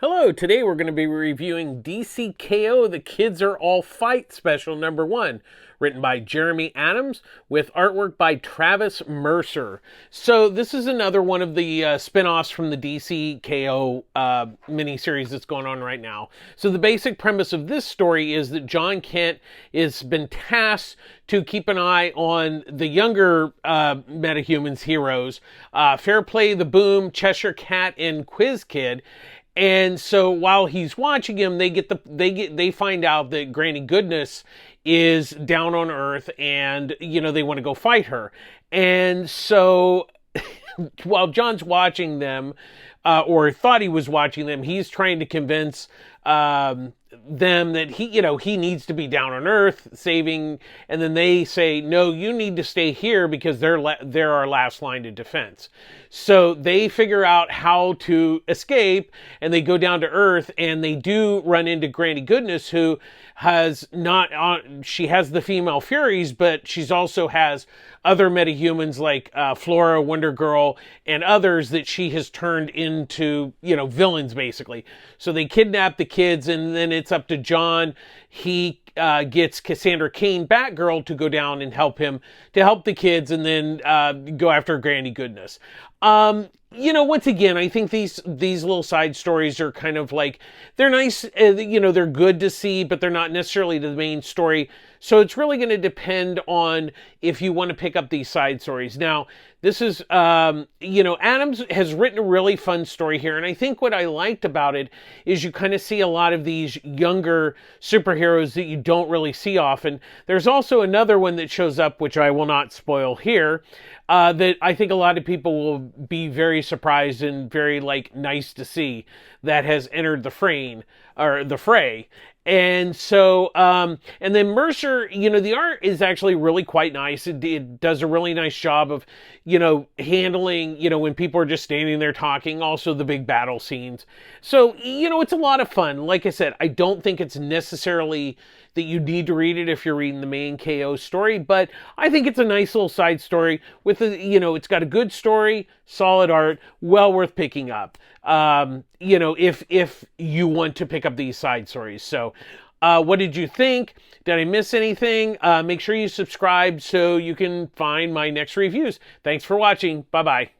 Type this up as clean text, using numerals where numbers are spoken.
Hello, today we're going to be reviewing DCKO The Kids Are All Fight Special Number 1, written by Jeremy Adams with artwork by Travis Mercer. So this is another one of the spin-offs from the DCKO miniseries that's going on right now. So the basic premise of this story is that John Kent has been tasked to keep an eye on the younger metahumans heroes, Fairplay the Boom, Cheshire Cat, and Quiz Kid. And so while he's watching him, they find out that Granny Goodness is down on Earth, and they want to go fight her. And so while John's watching them, or thought he was watching them, he's trying to convince them that he needs to be down on Earth saving, and then they say, no, you need to stay here because they're our last line of defense. So they figure out how to escape, and they go down to Earth, and they do run into Granny Goodness, who has she has the female Furies, but she's also has other metahumans like Flora, Wonder Girl, and others that she has turned into, villains basically. So they kidnap the kids, and then it's up to John. He gets Cassandra Cain, Batgirl, to go down and help the kids, and then go after Granny Goodness. Once again, I think these little side stories are kind of like, they're nice, they're good to see, but they're not necessarily the main story. So it's really going to depend on if you want to pick up these side stories. Now, this is, Adams has written a really fun story here. And I think what I liked about it is you kind of see a lot of these younger superheroes that you don't really see often. There's also another one that shows up, which I will not spoil here, that I think a lot of people will be very surprised and very nice to see, that has entered the fray. And so, and then Mercer, the art is actually really quite nice. It does a really nice job of, handling, when people are just standing there talking, also the big battle scenes. So, it's a lot of fun. Like I said, I don't think it's necessarily that you need to read it if you're reading the main KO story, but I think it's a nice little side story with it's got a good story, solid art, well worth picking up. If you want to pick up these side stories. So, what did you think? Did I miss anything? Make sure you subscribe so you can find my next reviews. Thanks for watching. Bye-bye.